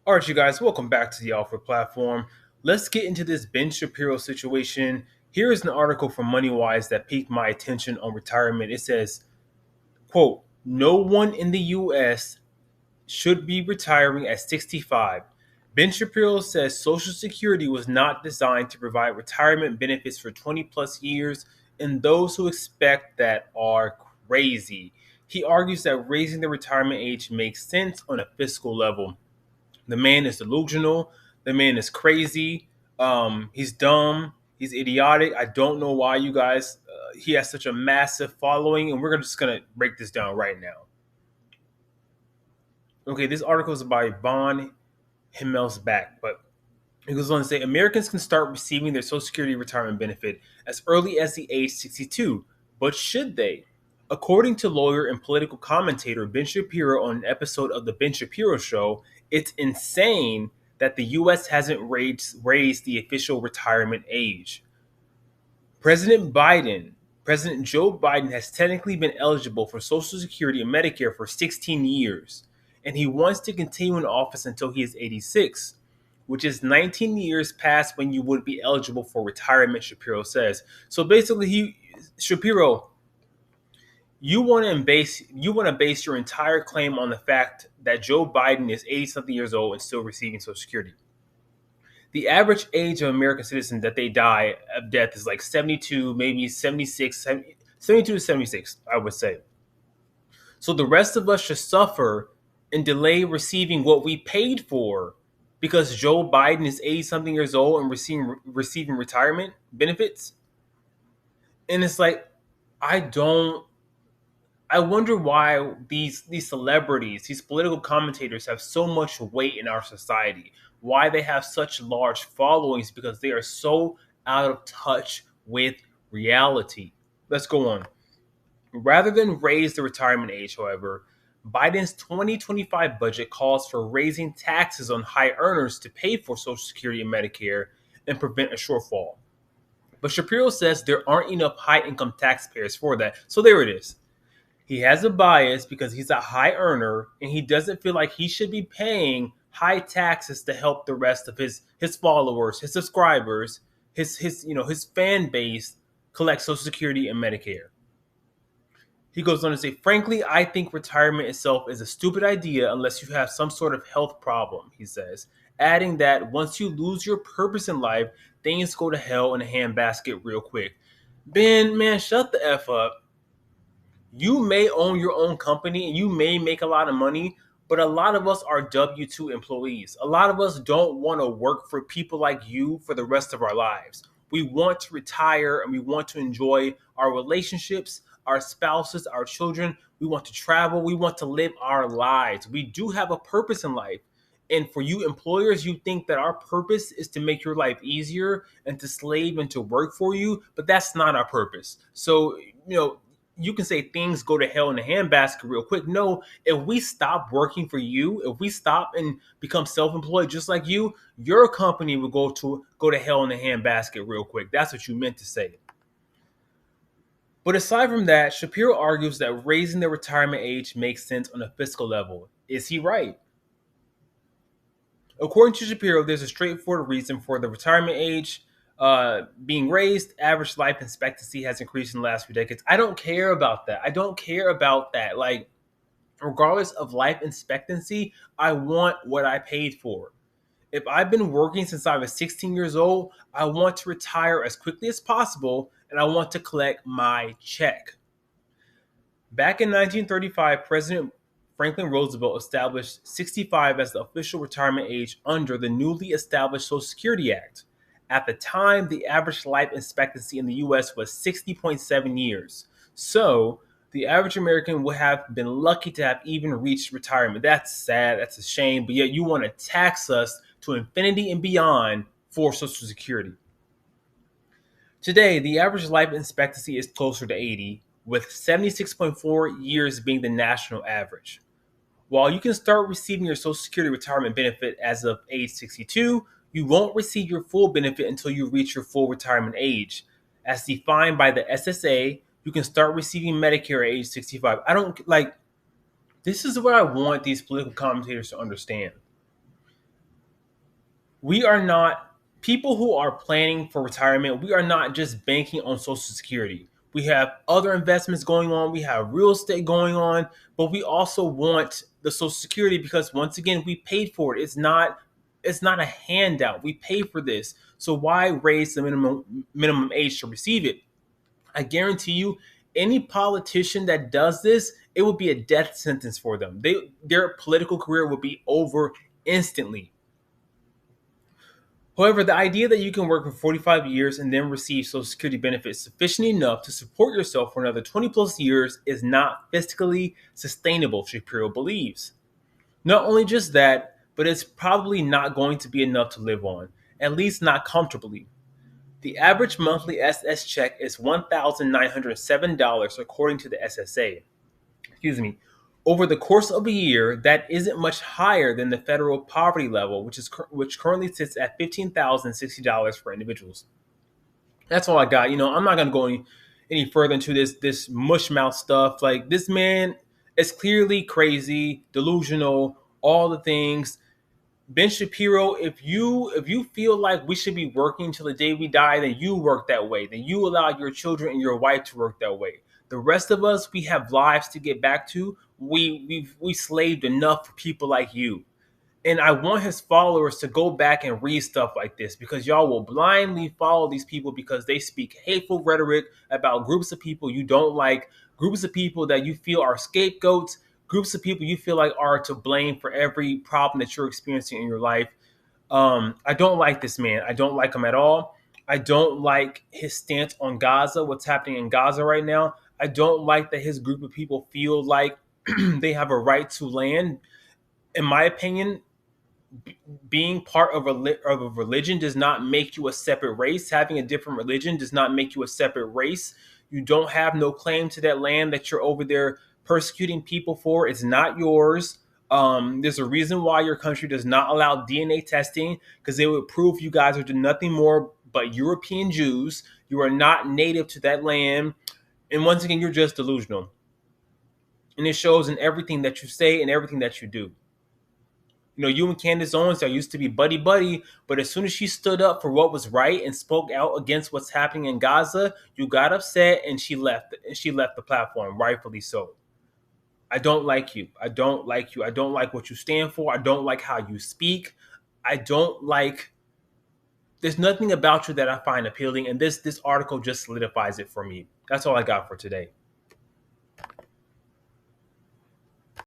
All right, you guys, welcome back to the Alpha platform. Let's get into this Ben Shapiro situation. Here is an article from MoneyWise that piqued my attention on retirement. It says, quote, no one in the U.S. should be retiring at 65. Ben Shapiro says Social Security was not designed to provide retirement benefits for 20 plus years, and those who expect that are crazy. He argues that raising the retirement age makes sense on a fiscal level. The man is delusional. The man is crazy. He's dumb. He's idiotic. I don't know why you guys. He has such a massive following, and we're just gonna break this down right now. Okay, this article is by Von Himmelsbach, but it goes on to say Americans can start receiving their Social Security retirement benefit as early as the age 62, but should they? According to lawyer and political commentator Ben Shapiro on an episode of The Ben Shapiro Show, it's insane that the U.S. hasn't raised the official retirement age. President Biden, President Joe Biden, has technically been eligible for Social Security and Medicare for 16 years, and he wants to continue in office until he is 86, which is 19 years past when you would be eligible for retirement, Shapiro says. So basically, Shapiro, you want to base your entire claim on the fact that Joe Biden is 80 something years old and still receiving Social Security. The average age of American citizens that they die of death is like 72, maybe 76, 72 to 76, I would say. So the rest of us should suffer and delay receiving what we paid for because Joe Biden is 80 something years old and receiving retirement benefits. And it's like, I don't I wonder why these celebrities, these political commentators have so much weight in our society. Why they have such large followings because they are so out of touch with reality. Let's go on. Rather than raise the retirement age, however, Biden's 2025 budget calls for raising taxes on high earners to pay for Social Security and Medicare and prevent a shortfall. But Shapiro says there aren't enough high income taxpayers for that. So there it is. He has a bias because he's a high earner and he doesn't feel like he should be paying high taxes to help the rest of his followers, his subscribers, his fan base collect Social Security and Medicare. He goes on to say, frankly, I think retirement itself is a stupid idea unless you have some sort of health problem, he says, adding that once you lose your purpose in life, things go to hell in a handbasket real quick. Ben, man, shut the F up. You may own your own company and you may make a lot of money, but a lot of us are W 2 employees. A lot of us don't want to work for people like you for the rest of our lives. We want to retire and we want to enjoy our relationships, our spouses, our children. We want to travel. We want to live our lives. We do have a purpose in life. And for you employers, you think that our purpose is to make your life easier and to slave and to work for you, but that's not our purpose. So, you can say things go to hell in a handbasket real quick. No, if we stop working for you, if we stop and become self-employed just like you, your company will go to hell in a handbasket real quick. That's what you meant to say. But aside from that, Shapiro argues that raising the retirement age makes sense on a fiscal level. Is he right? According to Shapiro, there's a straightforward reason for the retirement age being raised. Average life expectancy has increased in the last few decades. I don't care about that. I don't care about that. Like, regardless of life expectancy, I want what I paid for. If I've been working since I was 16 years old, I want to retire as quickly as possible and I want to collect my check. Back in 1935, President Franklin Roosevelt established 65 as the official retirement age under the newly established Social Security Act. At the time, the average life expectancy in the US was 60.7 years. So, the average American would have been lucky to have even reached retirement. That's sad, that's a shame, but yet you want to tax us to infinity and beyond for Social Security. Today, the average life expectancy is closer to 80, with 76.4 years being the national average. While you can start receiving your Social Security retirement benefit as of age 62, you won't receive your full benefit until you reach your full retirement age. As defined by the SSA, you can start receiving Medicare at age 65. I don't like this is what I want these political commentators to understand. We are not people who are planning for retirement. We are not just banking on Social Security. We have other investments going on. We have real estate going on, but we also want the Social Security because once again, we paid for it. It's not a handout. We pay for this. So why raise the minimum age to receive it? I guarantee you, any politician that does this, it will be a death sentence for them. Their political career will be over instantly. However, the idea that you can work for 45 years and then receive Social Security benefits sufficient enough to support yourself for another 20 plus years is not fiscally sustainable, Shapiro believes. Not only just that, but it's probably not going to be enough to live on, at least not comfortably. The average monthly SS check is $1,907 according to the SSA. Excuse me. Over the course of a year, that isn't much higher than the federal poverty level, which currently sits at $15,060 for individuals. That's all I got. I'm not gonna go any further into this mush mouth stuff. Like this man is clearly crazy, delusional, all the things. Ben Shapiro, if you feel like we should be working till the day we die, then you work that way. Then you allow your children and your wife to work that way. The rest of us, we have lives to get back to. We slaved enough for people like you. And I want his followers to go back and read stuff like this because y'all will blindly follow these people because they speak hateful rhetoric about groups of people you don't like, groups of people that you feel are scapegoats, groups of people you feel like are to blame for every problem that you're experiencing in your life. I don't like this man. I don't like him at all. I don't like his stance on Gaza, what's happening in Gaza right now. I don't like that his group of people feel like they have a right to land. In my opinion, being part of a religion does not make you a separate race. Having a different religion does not make you a separate race. You don't have no claim to that land that you're over there persecuting people for. It's not yours. There's a reason why your country does not allow DNA testing because it would prove you guys are doing nothing more but European Jews. You are not native to that land. And once again, you're just delusional. And it shows in everything that you say and everything that you do. You and Candace Owens are used to be buddy buddy, but as soon as she stood up for what was right and spoke out against what's happening in Gaza, you got upset and she left. And she left the platform, rightfully so. I don't like you. I don't like you. I don't like what you stand for. I don't like how you speak. I don't like. There's nothing about you that I find appealing, and this article just solidifies it for me. That's all I got for today.